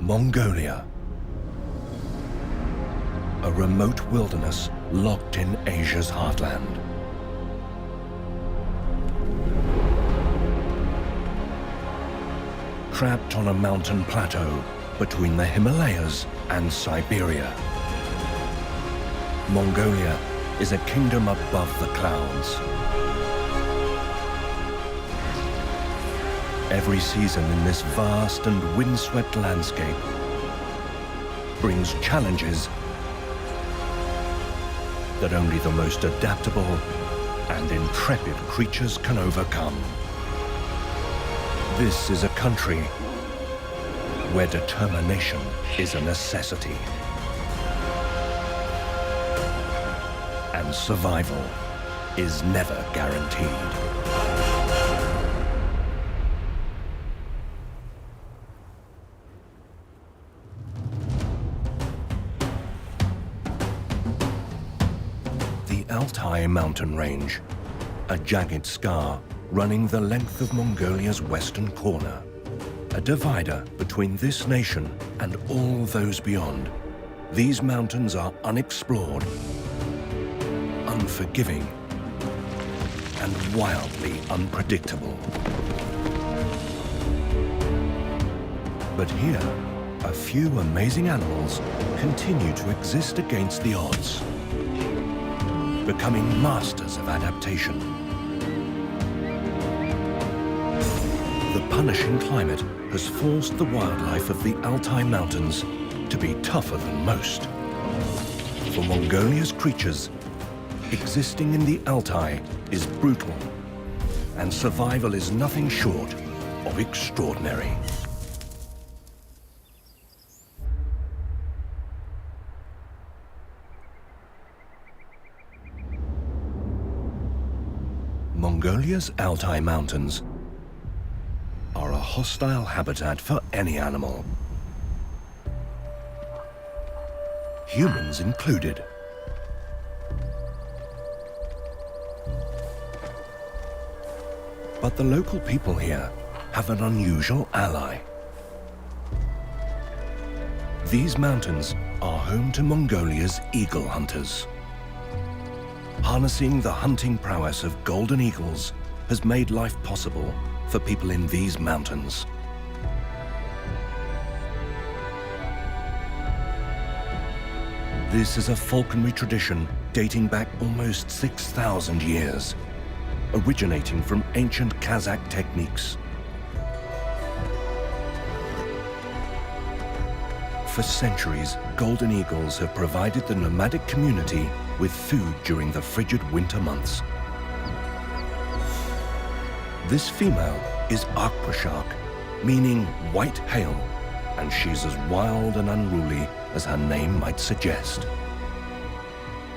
Mongolia. A remote wilderness locked in Asia's heartland. Trapped on a mountain plateau between the Himalayas and Siberia. Mongolia is a kingdom above the clouds. Every season in this vast and windswept landscape brings challenges that only the most adaptable and intrepid creatures can overcome. This is a country where determination is a necessity. And survival is never guaranteed. The Altai mountain range, a jagged scar running the length of Mongolia's western corner, a divider between this nation and all those beyond. These mountains are unexplored, unforgiving, and wildly unpredictable. But here, a few amazing animals continue to exist against the odds, becoming masters of adaptation. The punishing climate has forced the wildlife of the Altai Mountains to be tougher than most. For Mongolia's creatures, existing in the Altai is brutal, and survival is nothing short of extraordinary. Mongolia's Altai Mountains are a hostile habitat for any animal, humans included. But the local people here have an unusual ally. These mountains are home to Mongolia's eagle hunters. Harnessing the hunting prowess of golden eagles has made life possible for people in these mountains. This is a falconry tradition dating back almost 6,000 years, originating from ancient Kazakh techniques. For centuries, golden eagles have provided the nomadic community with food during the frigid winter months. This female is Arkpashak, meaning white hail, and she's as wild and unruly as her name might suggest.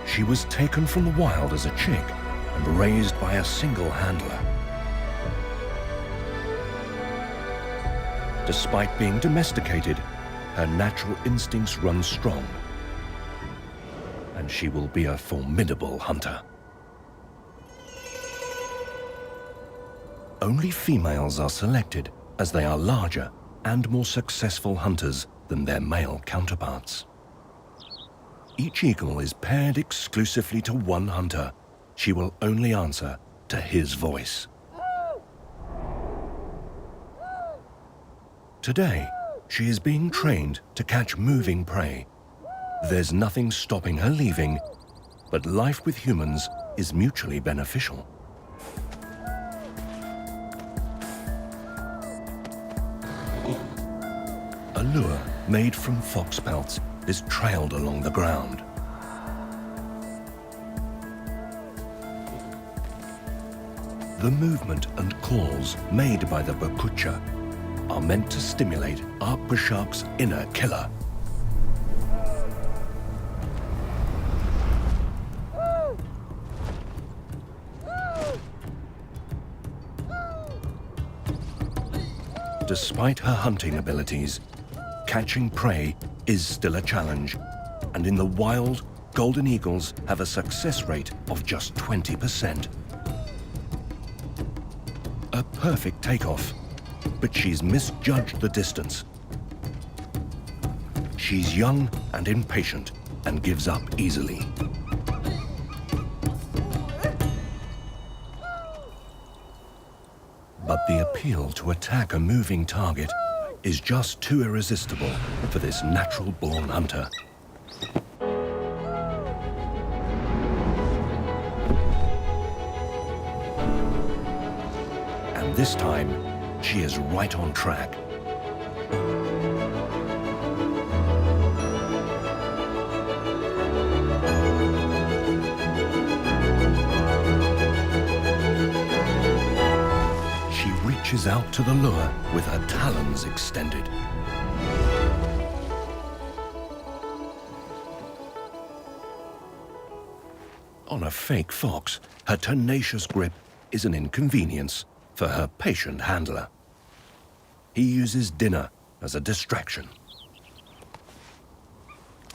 She was taken from the wild as a chick and raised by a single handler. Despite being domesticated, her natural instincts run strong, and she will be a formidable hunter. Only females are selected as they are larger and more successful hunters than their male counterparts. Each eagle is paired exclusively to one hunter. She will only answer to his voice. Today, she is being trained to catch moving prey. There's nothing stopping her leaving, but life with humans is mutually beneficial. A lure made from fox pelts is trailed along the ground. The movement and calls made by the bakucha are meant to stimulate Arkpashak's inner killer. Despite her hunting abilities, catching prey is still a challenge, and in the wild, golden eagles have a success rate of just 20%. A perfect takeoff, but she's misjudged the distance. She's young and impatient and gives up easily. But the appeal to attack a moving target is just too irresistible for this natural-born hunter. And this time, she is right on track. She reaches out to the lure with her talons extended. On a fake fox, her tenacious grip is an inconvenience for her patient handler. He uses dinner as a distraction.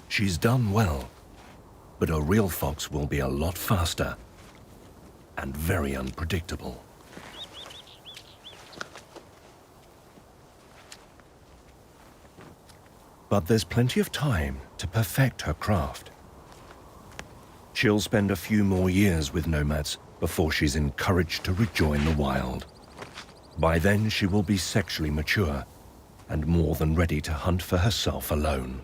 She's done well, but a real fox will be a lot faster and very unpredictable. But there's plenty of time to perfect her craft. She'll spend a few more years with nomads before she's encouraged to rejoin the wild. By then, she will be sexually mature and more than ready to hunt for herself alone.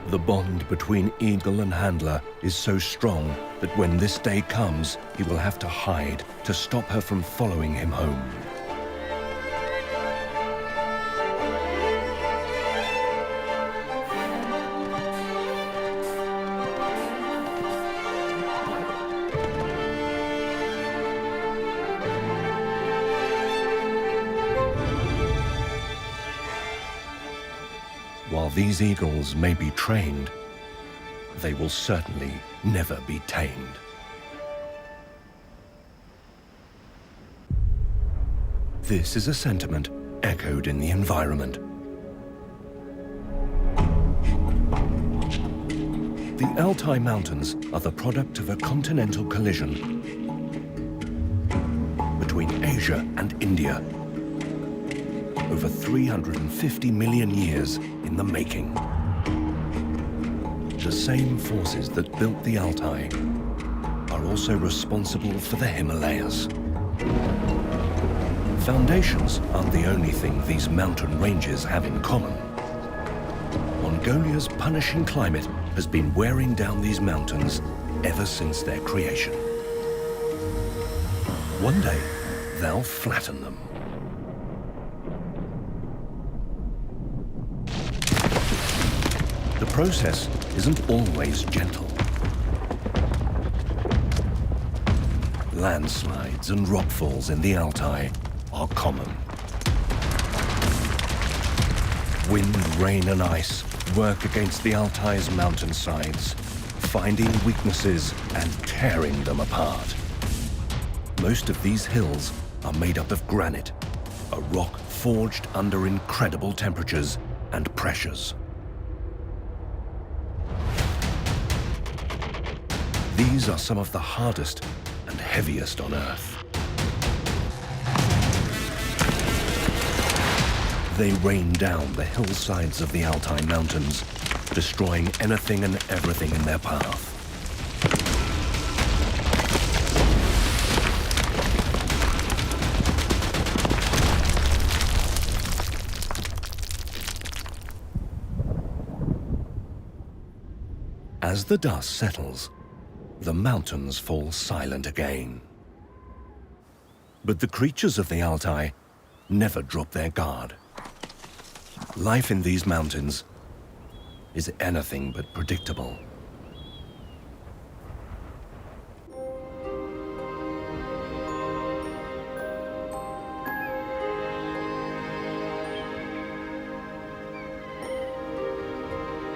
The bond between eagle and handler is so strong that when this day comes, he will have to hide to stop her from following him home. While these eagles may be trained, they will certainly never be tamed. This is a sentiment echoed in the environment. The Altai Mountains are the product of a continental collision between Asia and India. Over 350 million years in the making. The same forces that built the Altai are also responsible for the Himalayas. Foundations aren't the only thing these mountain ranges have in common. Mongolia's punishing climate has been wearing down these mountains ever since their creation. One day, they'll flatten them. The process isn't always gentle. Landslides and rockfalls in the Altai are common. Wind, rain and ice work against the Altai's mountainsides, finding weaknesses and tearing them apart. Most of these hills are made up of granite, a rock forged under incredible temperatures and pressures. These are some of the hardest and heaviest on Earth. They rain down the hillsides of the Altai Mountains, destroying anything and everything in their path. As the dust settles, the mountains fall silent again. But the creatures of the Altai never drop their guard. Life in these mountains is anything but predictable.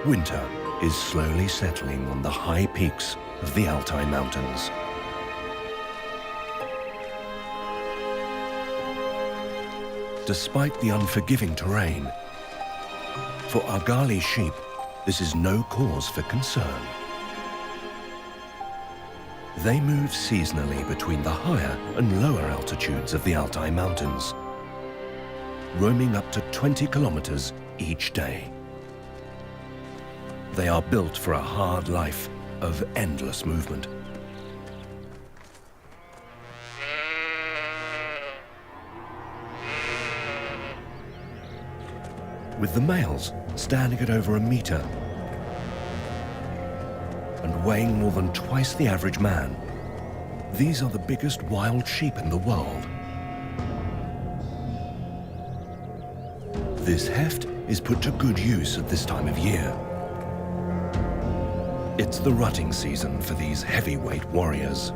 Winter is slowly settling on the high peaks of the Altai Mountains. Despite the unforgiving terrain, for argali sheep, this is no cause for concern. They move seasonally between the higher and lower altitudes of the Altai Mountains, roaming up to 20 kilometers each day. They are built for a hard life of endless movement. With the males standing at over a meter and weighing more than twice the average man, these are the biggest wild sheep in the world. This heft is put to good use at this time of year. It's the rutting season for these heavyweight warriors.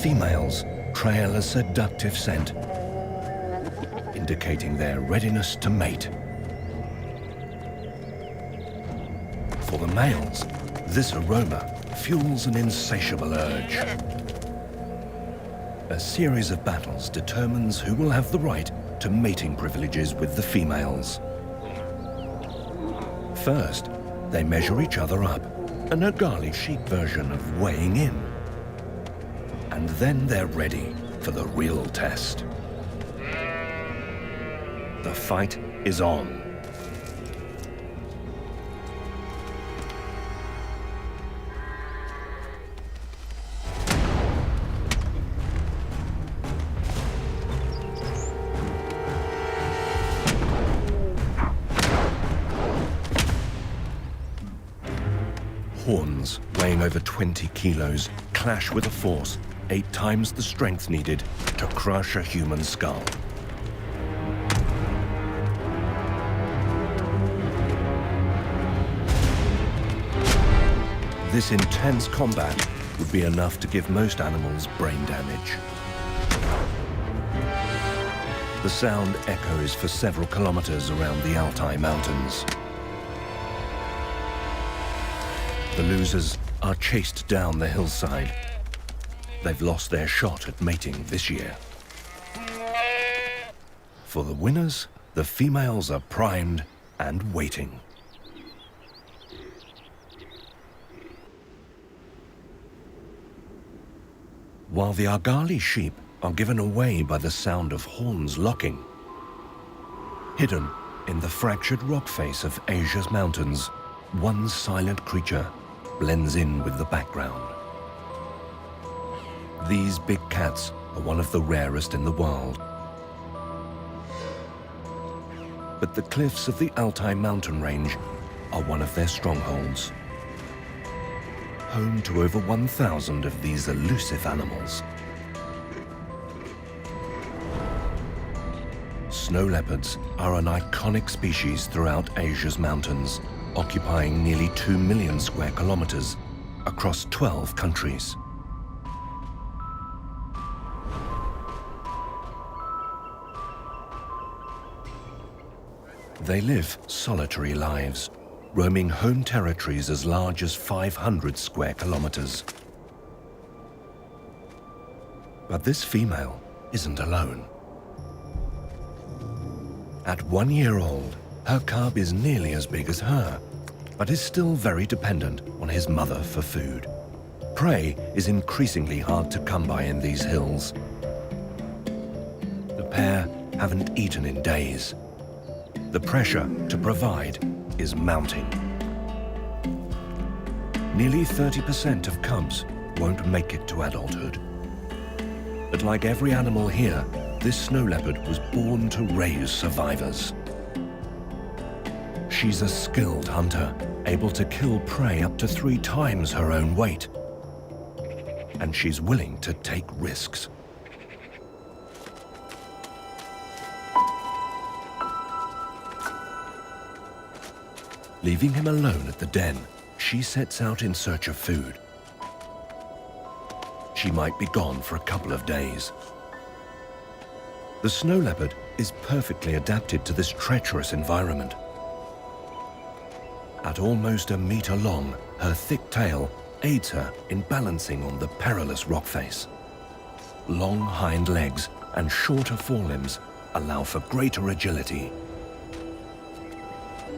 Females trail a seductive scent, indicating their readiness to mate. For the males, this aroma fuels an insatiable urge. A series of battles determines who will have the right to mating privileges with the females. First, they measure each other up, an argali sheep version of weighing in. And then they're ready for the real test. The fight is on. Horns weighing over 20 kilos clash with a force 8 times the strength needed to crush a human skull. This intense combat would be enough to give most animals brain damage. The sound echoes for several kilometers around the Altai mountains. The losers are chased down the hillside. They've lost their shot at mating this year. For the winners, the females are primed and waiting. While the argali sheep are given away by the sound of horns locking, hidden in the fractured rock face of Asia's mountains, one silent creature blends in with the background. These big cats are one of the rarest in the world. But the cliffs of the Altai mountain range are one of their strongholds, home to over 1,000 of these elusive animals. Snow leopards are an iconic species throughout Asia's mountains, occupying nearly 2 million square kilometers across 12 countries. They live solitary lives, roaming home territories as large as 500 square kilometers. But this female isn't alone. At 1 year old, her cub is nearly as big as her, but is still very dependent on his mother for food. Prey is increasingly hard to come by in these hills. The pair haven't eaten in days. The pressure to provide is mounting. Nearly 30% of cubs won't make it to adulthood. But like every animal here, this snow leopard was born to raise survivors. She's a skilled hunter, able to kill prey up to 3 times her own weight. And she's willing to take risks. Leaving him alone at the den, she sets out in search of food. She might be gone for a couple of days. The snow leopard is perfectly adapted to this treacherous environment. At almost a meter long, her thick tail aids her in balancing on the perilous rock face. Long hind legs and shorter forelimbs allow for greater agility.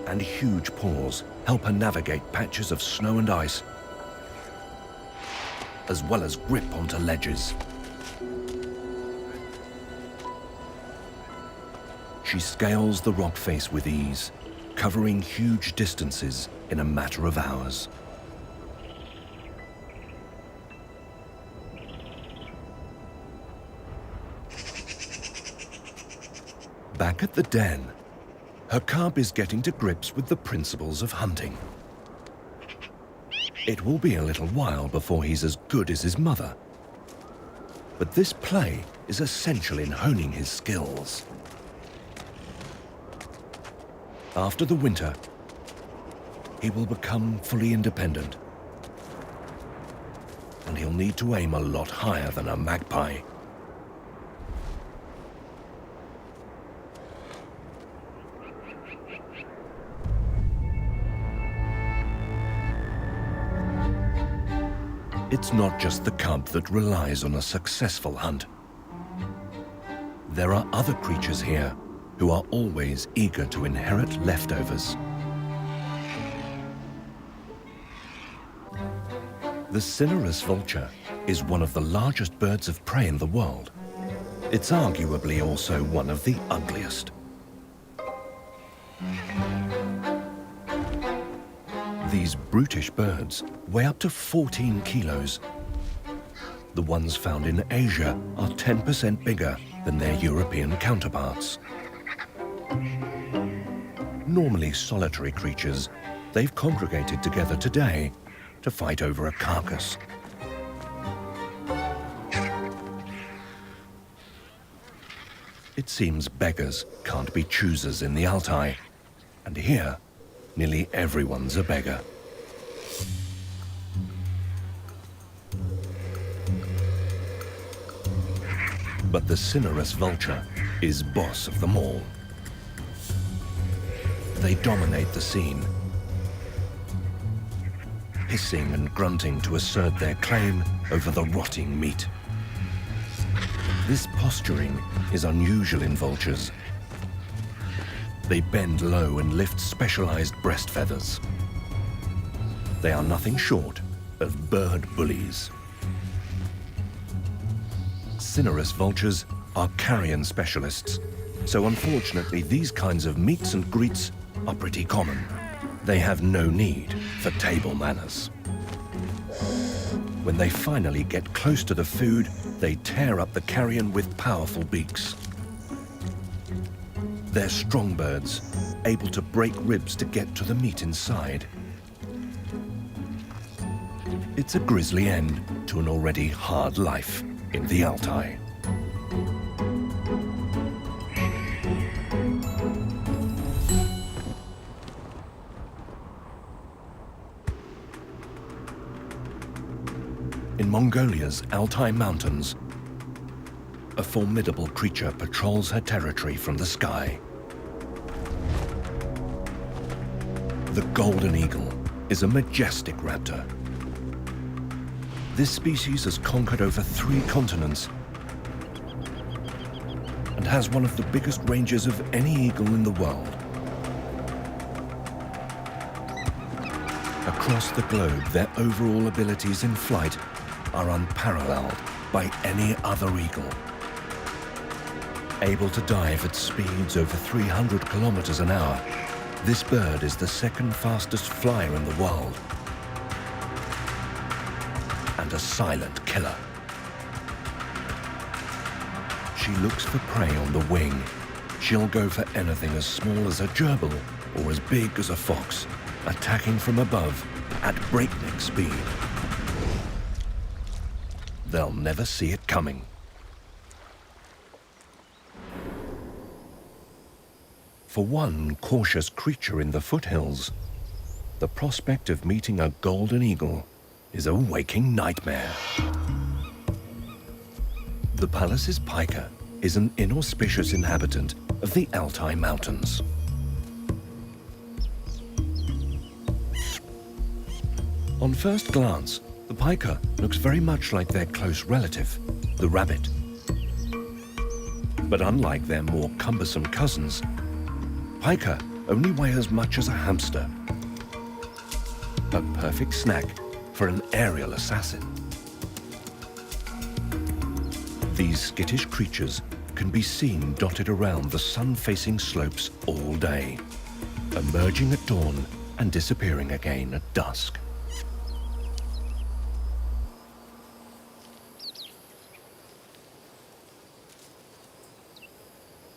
And huge paws help her navigate patches of snow and ice, as well as grip onto ledges. She scales the rock face with ease, covering huge distances in a matter of hours. Back at the den, her cub is getting to grips with the principles of hunting. It will be a little while before he's as good as his mother. But this play is essential in honing his skills. After the winter, he will become fully independent. And he'll need to aim a lot higher than a magpie. It's not just the cub that relies on a successful hunt. There are other creatures here who are always eager to inherit leftovers. The cinereous vulture is one of the largest birds of prey in the world. It's arguably also one of the ugliest. These brutish birds weigh up to 14 kilos. The ones found in Asia are 10% bigger than their European counterparts. Normally solitary creatures, they've congregated together today to fight over a carcass. It seems beggars can't be choosers in the Altai, and here, nearly everyone's a beggar. But the cinereous vulture is boss of them all. They dominate the scene, hissing and grunting to assert their claim over the rotting meat. This posturing is unusual in vultures. They bend low and lift specialized breast feathers. They are nothing short of bird bullies. Cinereous vultures are carrion specialists, so unfortunately these kinds of meats and greets are pretty common. They have no need for table manners. When they finally get close to the food, they tear up the carrion with powerful beaks. They're strong birds, able to break ribs to get to the meat inside. It's a grisly end to an already hard life in the Altai. In Mongolia's Altai mountains, a formidable creature patrols her territory from the sky. The golden eagle is a majestic raptor. This species has conquered over 3 continents and has one of the biggest ranges of any eagle in the world. Across the globe, their overall abilities in flight are unparalleled by any other eagle. Able to dive at speeds over 300 kilometers an hour, this bird is the second fastest flyer in the world and a silent killer. She looks for prey on the wing. She'll go for anything as small as a gerbil or as big as a fox, attacking from above at breakneck speed. They'll never see it coming. For one cautious creature in the foothills, the prospect of meeting a golden eagle is a waking nightmare. The Pallas's pika is an inauspicious inhabitant of the Altai Mountains. On first glance, the pika looks very much like their close relative, the rabbit. But unlike their more cumbersome cousins, pika only weigh as much as a hamster. A perfect snack for an aerial assassin. These skittish creatures can be seen dotted around the sun-facing slopes all day, emerging at dawn and disappearing again at dusk.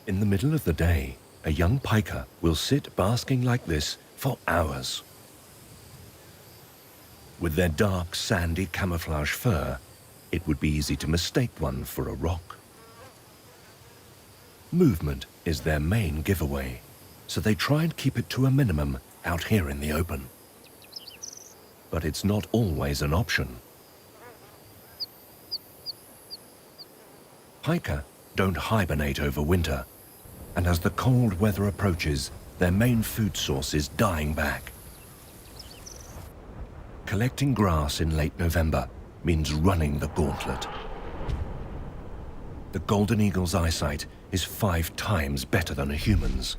In the middle of the day, a young pika will sit basking like this for hours. With their dark, sandy camouflage fur, it would be easy to mistake one for a rock. Movement is their main giveaway, so they try and keep it to a minimum out here in the open. But it's not always an option. Pika don't hibernate over winter, and as the cold weather approaches, their main food source is dying back. Collecting grass in late November means running the gauntlet. The golden eagle's eyesight is 5 times better than a human's,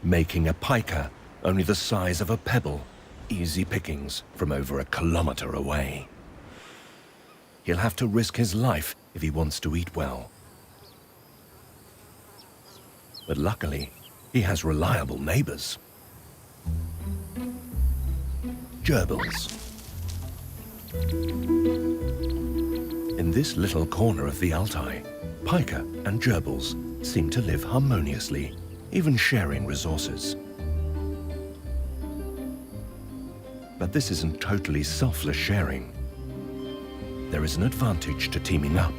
making a pika only the size of a pebble, easy pickings from over a kilometer away. He'll have to risk his life if he wants to eat well. But luckily, he has reliable neighbors. Gerbils. In this little corner of the Altai, pika and gerbils seem to live harmoniously, even sharing resources. But this isn't totally selfless sharing. There is an advantage to teaming up.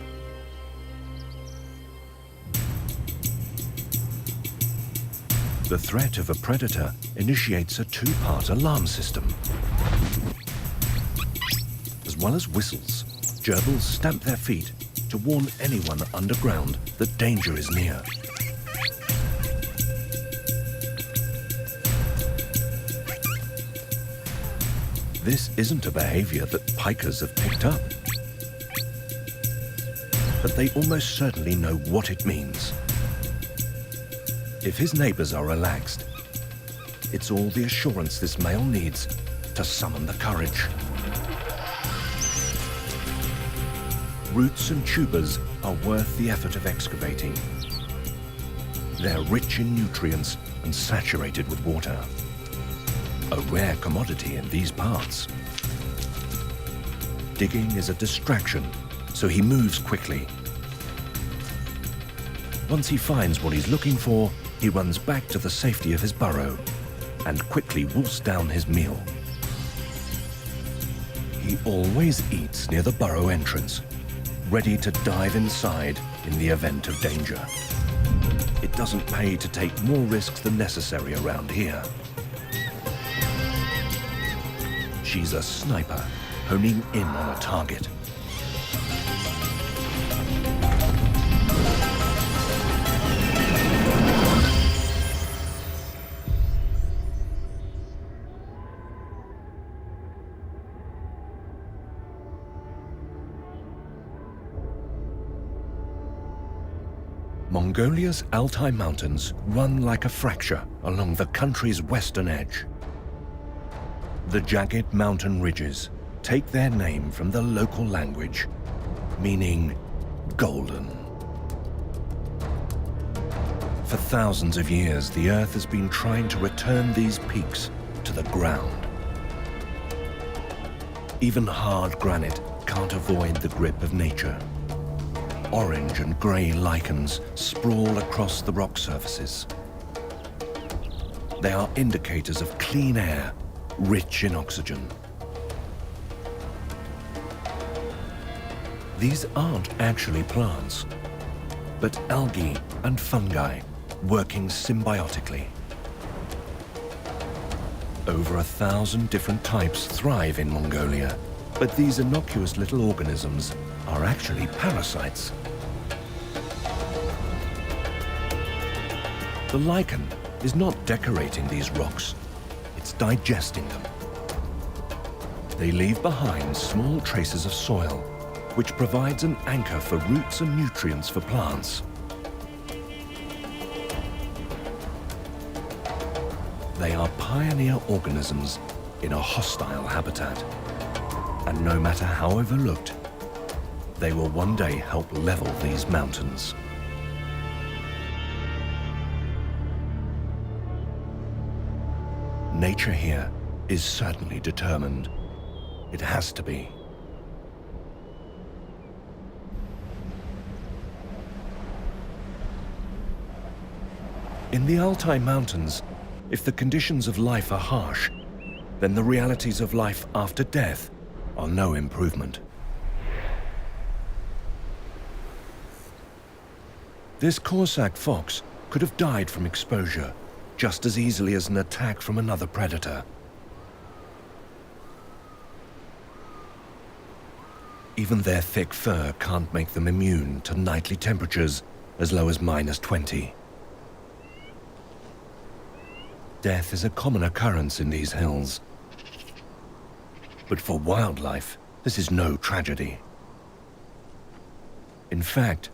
The threat of a predator initiates a 2-part alarm system. As well as whistles, gerbils stamp their feet to warn anyone underground that danger is near. This isn't a behavior that pikas have picked up, but they almost certainly know what it means. If his neighbors are relaxed, it's all the assurance this male needs to summon the courage. Roots and tubers are worth the effort of excavating. They're rich in nutrients and saturated with water. A rare commodity in these parts. Digging is a distraction, so he moves quickly. Once he finds what he's looking for, he runs back to the safety of his burrow and quickly wolfs down his meal. He always eats near the burrow entrance, ready to dive inside in the event of danger. It doesn't pay to take more risks than necessary around here. She's a sniper, honing in on a target. Mongolia's Altai mountains run like a fracture along the country's western edge. The jagged mountain ridges take their name from the local language, meaning golden. For thousands of years, the Earth has been trying to return these peaks to the ground. Even hard granite can't avoid the grip of nature. Orange and grey lichens sprawl across the rock surfaces. They are indicators of clean air, rich in oxygen. These aren't actually plants, but algae and fungi working symbiotically. Over 1,000 different types thrive in Mongolia, but these innocuous little organisms are actually parasites. The lichen is not decorating these rocks, it's digesting them. They leave behind small traces of soil, which provides an anchor for roots and nutrients for plants. They are pioneer organisms in a hostile habitat, and no matter how overlooked, they will one day help level these mountains. nature here is certainly determined. It has to be. In the Altai Mountains, if the conditions of life are harsh, then the realities of life after death are no improvement. This Corsac fox could have died from exposure just as easily as an attack from another predator. Even their thick fur can't make them immune to nightly temperatures as low as -20. Death is a common occurrence in these hills. But for wildlife, this is no tragedy. In fact,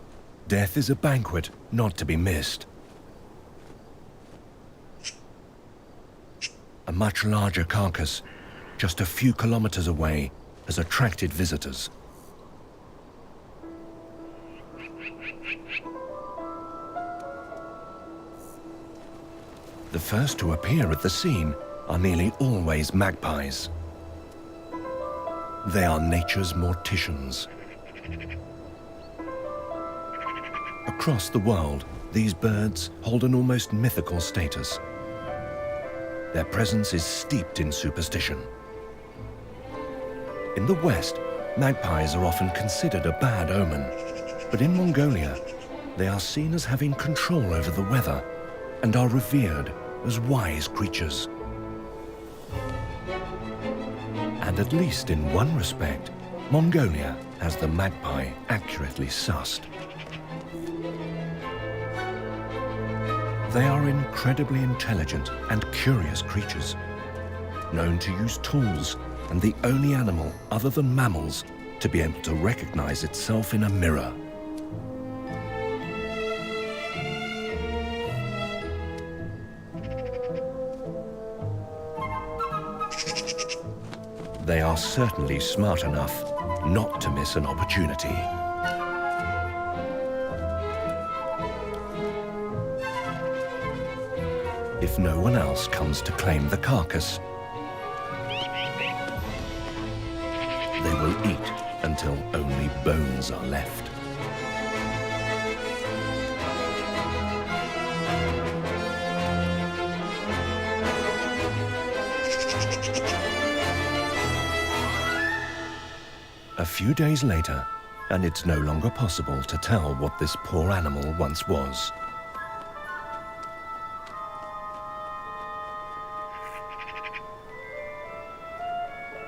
death is a banquet not to be missed. A much larger carcass, just a few kilometers away, has attracted visitors. The first to appear at the scene are nearly always magpies. They are nature's Morticians. Across the world, these birds hold an almost mythical status. Their presence is steeped in superstition. In the West, magpies are often considered a bad omen, but in Mongolia, they are seen as having control over the weather and are revered as wise creatures. And at least in one respect, Mongolia has the magpie accurately sussed. They are incredibly intelligent and curious creatures, known to use tools and the only animal other than mammals to be able to recognize itself in a mirror. They are certainly smart enough not to miss an opportunity. If no one else comes to claim the carcass, they will eat until only bones are left. A few days later, and it's no longer possible to tell what this poor animal once was.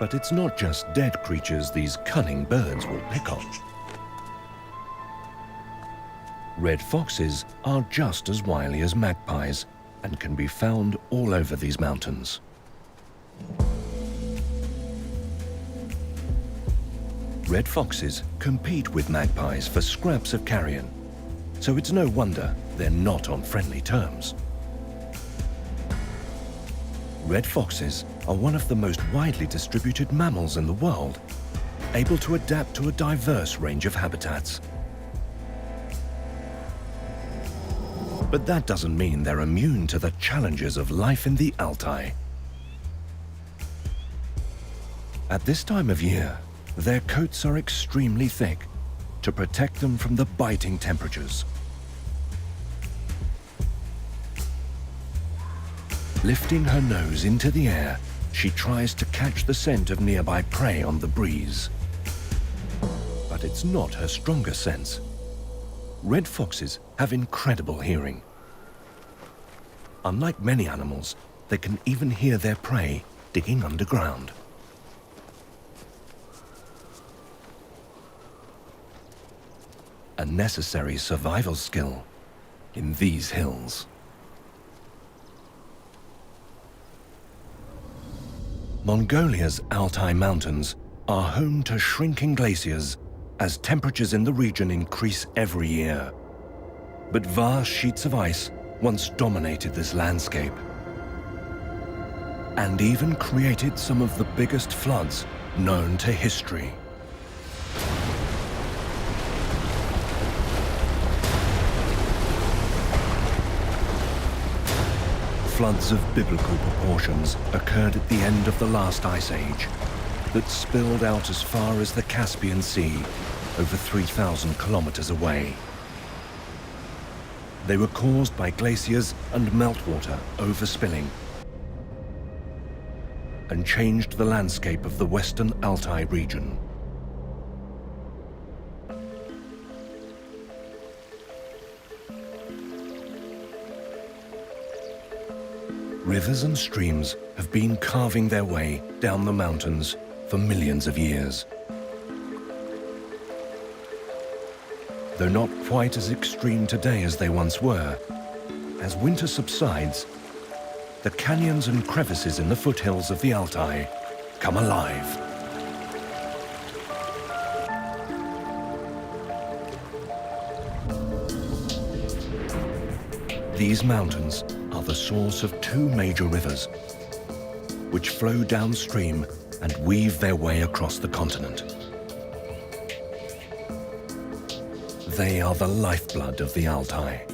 But it's not just dead creatures these cunning birds will pick on. Red foxes are just as wily as magpies and can be found all over these mountains. Red foxes compete with magpies for scraps of carrion, so it's no wonder they're not on friendly terms. Red foxes are one of the most widely distributed mammals in the world, able to adapt to a diverse range of habitats. But that doesn't mean they're immune to the challenges of life in the Altai. At this time of year, their coats are extremely thick to protect them from the biting temperatures. Lifting her nose into the air, she tries to catch the scent of nearby prey on the breeze. But it's not her strongest sense. Red foxes have incredible hearing. Unlike many animals, they can even hear their prey digging underground. A necessary survival skill in these hills. Mongolia's Altai Mountains are home to shrinking glaciers as temperatures in the region increase every year. But vast sheets of ice once dominated this landscape and even created some of the biggest floods known to history. Floods of biblical proportions occurred at the end of the last ice age that spilled out as far as the Caspian Sea, over 3,000 kilometers away. They were caused by glaciers and meltwater overspilling and changed the landscape of the western Altai region. Rivers and streams have been carving their way down the mountains for millions of years. Though not quite as extreme today as they once were, as winter subsides, the canyons and crevices in the foothills of the Altai come alive. These mountains are the source of two major rivers, which flow downstream and weave their way across the continent. They are the lifeblood of the Altai,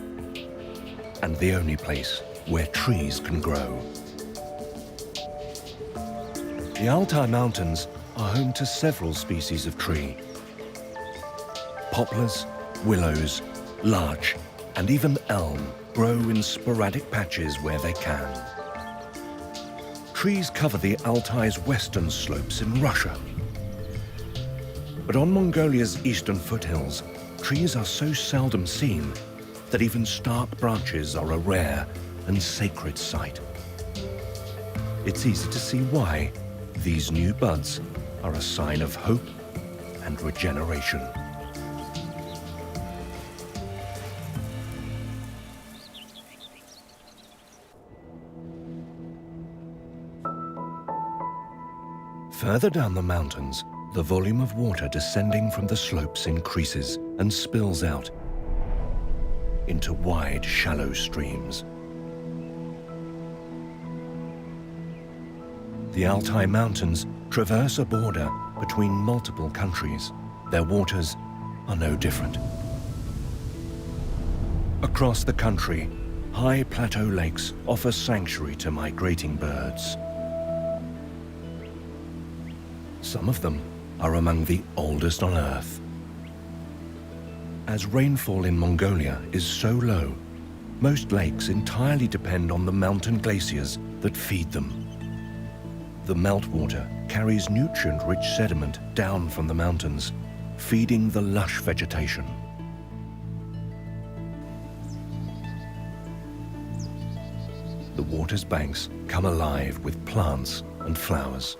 and the only place where trees can grow. The Altai Mountains are home to several species of tree. Poplars, willows, larch, and even elm grow in sporadic patches where they can. Trees cover the Altai's western slopes in Russia. But on Mongolia's eastern foothills, trees are so seldom seen that even stark branches are a rare and sacred sight. It's easy to see why these new buds are a sign of hope and regeneration. Further down the mountains, the volume of water descending from the slopes increases and spills out into wide, shallow streams. The Altai Mountains traverse a border between multiple countries. Their waters are no different. Across the country, high plateau lakes offer sanctuary to migrating birds. Some of them are among the oldest on Earth. As rainfall in Mongolia is so low, most lakes entirely depend on the mountain glaciers that feed them. The meltwater carries nutrient-rich sediment down from the mountains, feeding the lush vegetation. The water's banks come alive with plants and flowers.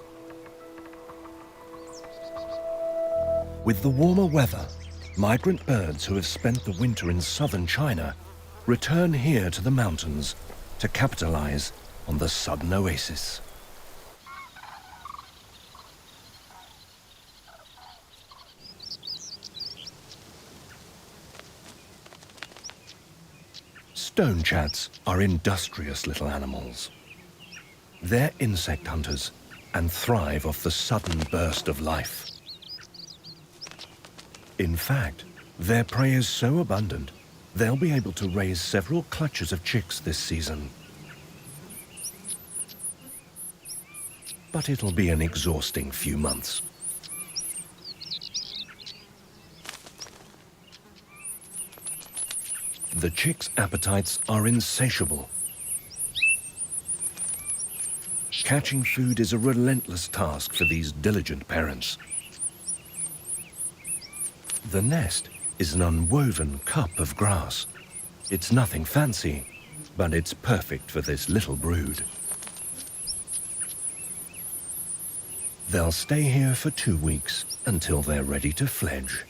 With the warmer weather, migrant birds who have spent the winter in southern China return here to the mountains to capitalize on the sudden oasis. Stone chats are industrious little animals. They're insect hunters and thrive off the sudden burst of life. In fact, their prey is so abundant, they'll be able to raise several clutches of chicks this season. But it'll be an exhausting few months. The chicks' appetites are insatiable. Catching food is a relentless task for these diligent parents. The nest is an unwoven cup of grass. It's nothing fancy, but it's perfect for this little brood. They'll stay here for 2 weeks until they're ready to fledge.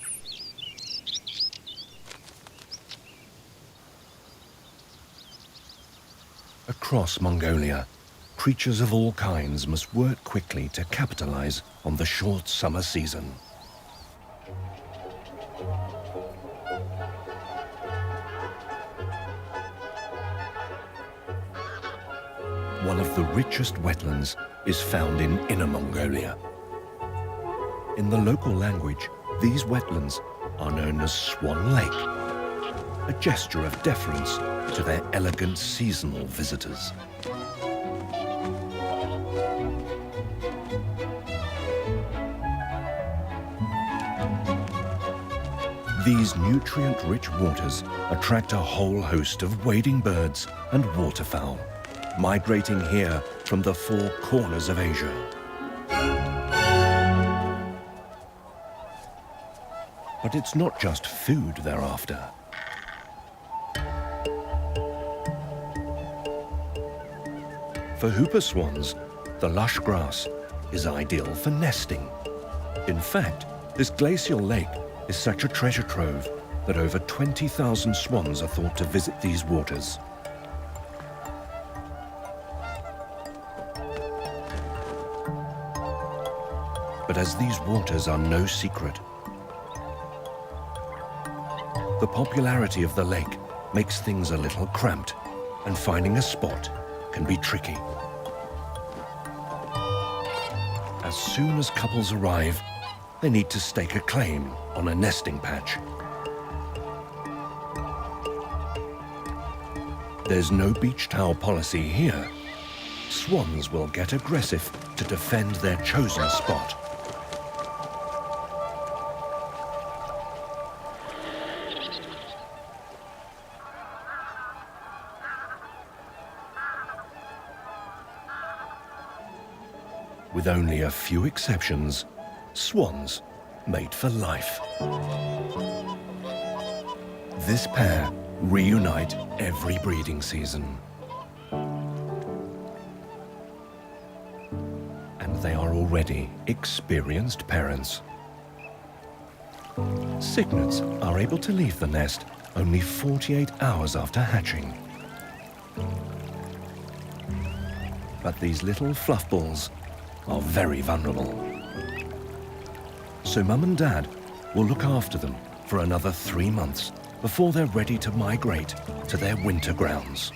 Across Mongolia, creatures of all kinds must work quickly to capitalize on the short summer season. One of the richest wetlands is found in Inner Mongolia. In the local language, these wetlands are known as Swan Lake, a gesture of deference to their elegant seasonal visitors. These nutrient-rich waters attract a whole host of wading birds and waterfowl, migrating here from the four corners of Asia. But it's not just food they're after. For whooper swans, the lush grass is ideal for nesting. In fact, this glacial lake is such a treasure trove that over 20,000 swans are thought to visit these waters. But as these waters are no secret, the popularity of the lake makes things a little cramped, and finding a spot can be tricky. As soon as couples arrive, they need to stake a claim on a nesting patch. There's no beach towel policy here. Swans will get aggressive to defend their chosen spot. With only a few exceptions, swans mate for life. This pair reunite every breeding season. And they are already experienced parents. Cygnets are able to leave the nest only 48 hours after hatching. But these little fluffballs are very vulnerable. So Mum and Dad will look after them for another 3 months before they're ready to migrate to their winter grounds.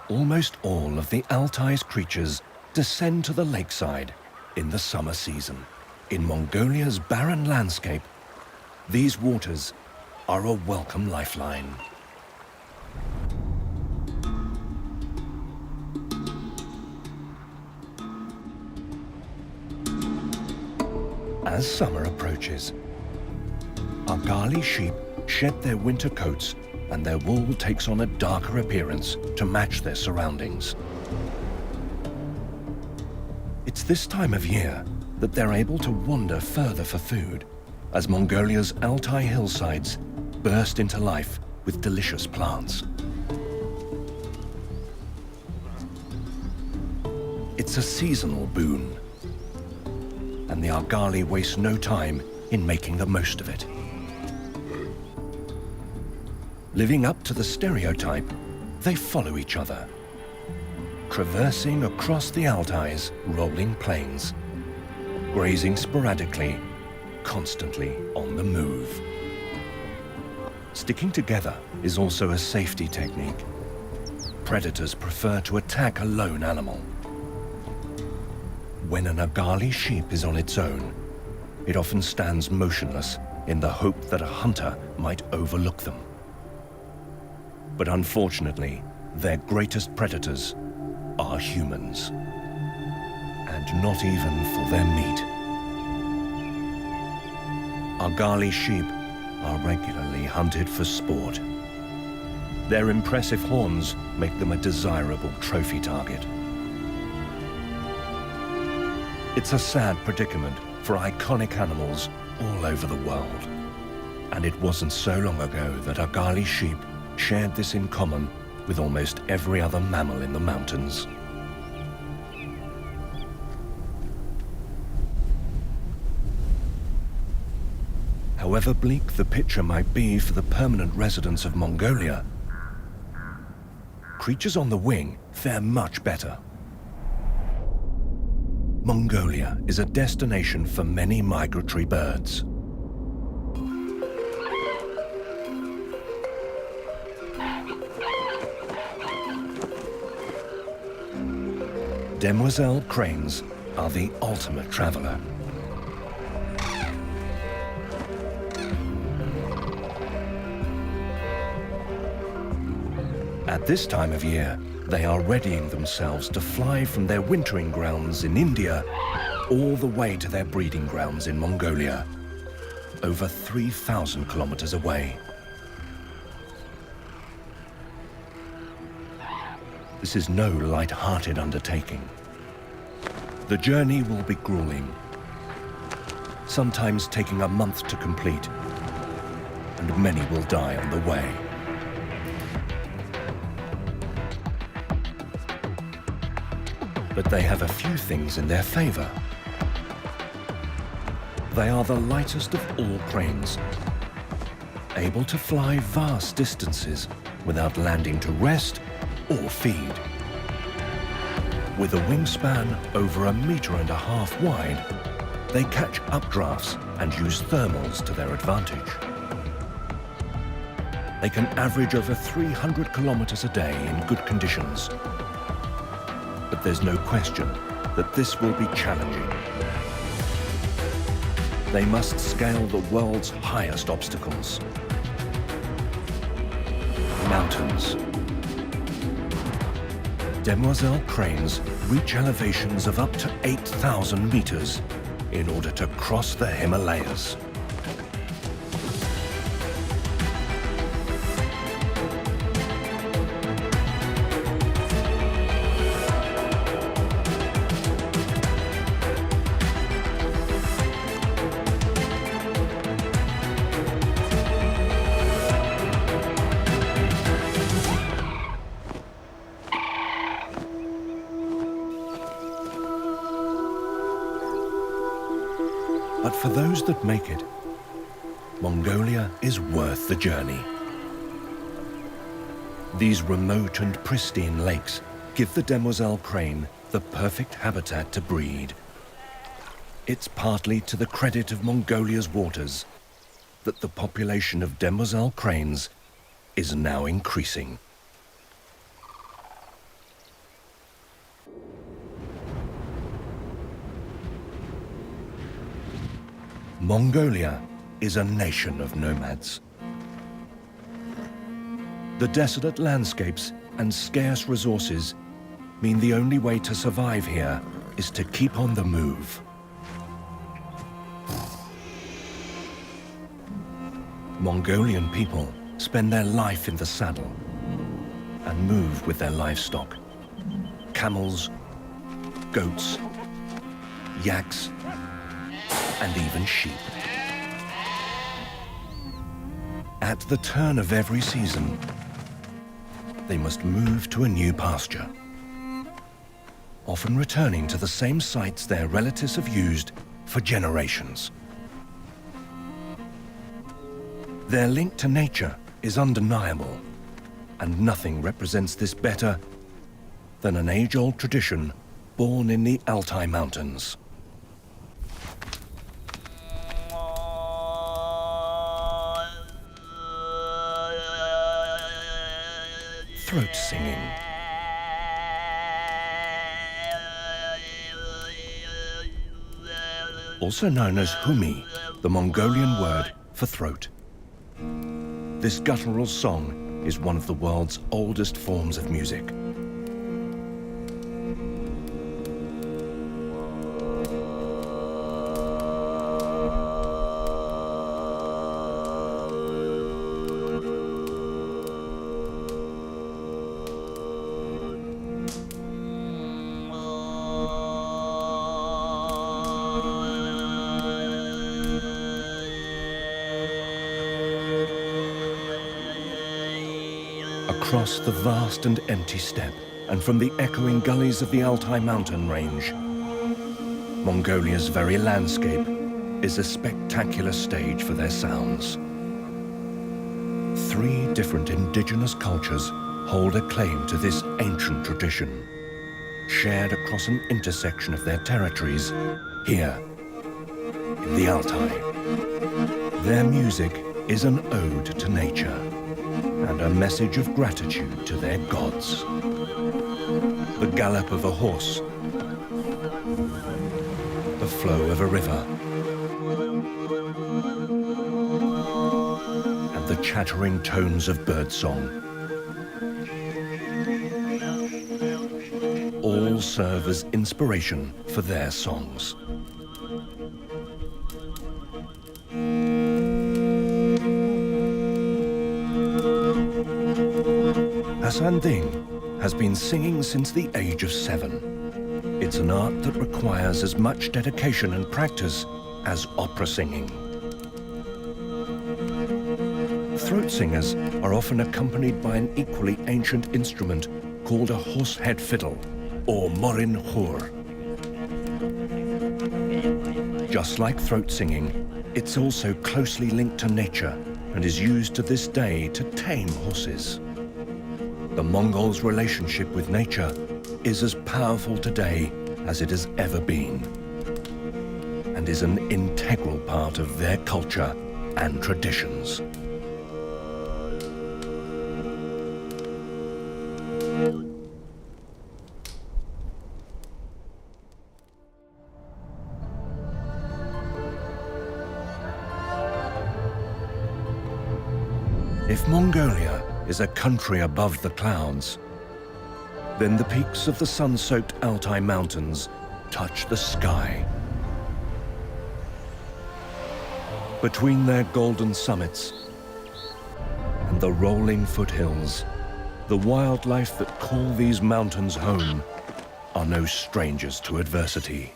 Almost all of the Altai's creatures descend to the lakeside in the summer season. In Mongolia's barren landscape, these waters are a welcome lifeline. As summer approaches, argali sheep shed their winter coats and their wool takes on a darker appearance to match their surroundings. It's this time of year that they're able to wander further for food, as Mongolia's Altai hillsides burst into life with delicious plants. It's a seasonal boon, and the argali waste no time in making the most of it. Living up to the stereotype, they follow each other, traversing across the Altai's rolling plains, grazing sporadically, constantly on the move. Sticking together is also a safety technique. Predators prefer to attack a lone animal. When an argali sheep is on its own, it often stands motionless in the hope that a hunter might overlook them. But unfortunately, their greatest predators are humans, and not even for their meat. Argali sheep are regularly hunted for sport. Their impressive horns make them a desirable trophy target. It's a sad predicament for iconic animals all over the world. And it wasn't so long ago that argali sheep shared this in common with almost every other mammal in the mountains. However bleak the picture might be for the permanent residents of Mongolia, creatures on the wing fare much better. Mongolia is a destination for many migratory birds. Demoiselle cranes are the ultimate traveler. At this time of year, They are readying themselves to fly from their wintering grounds in India all the way to their breeding grounds in Mongolia, over 3,000 kilometers away. This is no light-hearted undertaking. The journey will be grueling, sometimes taking a month to complete, and many will die on the way. But they have a few things in their favor. They are the lightest of all cranes, able to fly vast distances without landing to rest or feed. With a wingspan over 1.5 meters wide, they catch updrafts and use thermals to their advantage. They can average over 300 kilometers a day in good conditions. But there's no question that this will be challenging. They must scale the world's highest obstacles. Mountains. Demoiselle cranes reach elevations of up to 8,000 meters in order to cross the Himalayas. But for those that make it, Mongolia is worth the journey. These remote and pristine lakes give the demoiselle crane the perfect habitat to breed. It's partly to the credit of Mongolia's waters that the population of demoiselle cranes is now increasing. Mongolia is a nation of nomads. The desolate landscapes and scarce resources mean the only way to survive here is to keep on the move. Mongolian people spend their life in the saddle and move with their livestock. Camels, goats, yaks, and even sheep. At the turn of every season, they must move to a new pasture, often returning to the same sites their relatives have used for generations. Their link to nature is undeniable, and nothing represents this better than an age-old tradition born in the Altai mountains. Throat singing. Also known as humi, the Mongolian word for throat. This guttural song is one of the world's oldest forms of music. Across the vast and empty steppe, and from the echoing gullies of the Altai mountain range, Mongolia's very landscape is a spectacular stage for their sounds. 3 different indigenous cultures hold a claim to this ancient tradition, shared across an intersection of their territories here in the Altai. Their music is an ode to nature and a message of gratitude to their gods. The gallop of a horse, the flow of a river, and the chattering tones of birdsong. all serve as inspiration for their songs. Hassan Ding has been singing since the age of 7. It's an art that requires as much dedication and practice as opera singing. Throat singers are often accompanied by an equally ancient instrument called a horsehead fiddle, or morin khur. Just like throat singing, it's also closely linked to nature and is used to this day to tame horses. The Mongols' relationship with nature is as powerful today as it has ever been, and is an integral part of their culture and traditions. If Mongolia is a country above the clouds, then the peaks of the sun-soaked Altai mountains touch the sky. Between their golden summits and the rolling foothills, the wildlife that call these mountains home are no strangers to adversity.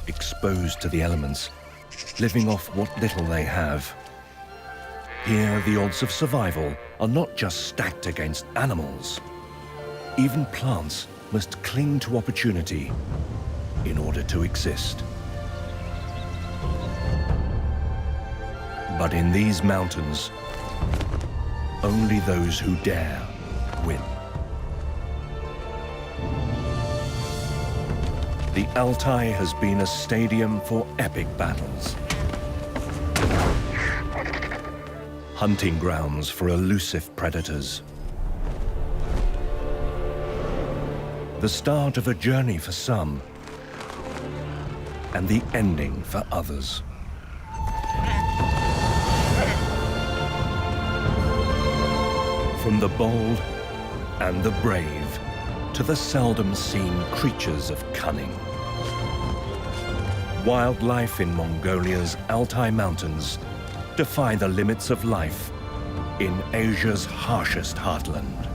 Exposed to the elements, living off what little they have, here the odds of survival are not just stacked against animals. Even plants must cling to opportunity in order to exist. But in these mountains, only those who dare win. The Altai has been a stadium for epic battles, hunting grounds for elusive predators, the start of a journey for some, and the ending for others. From the bold and the brave to the seldom seen creatures of cunning, wildlife in Mongolia's Altai Mountains defy the limits of life in Asia's harshest heartland.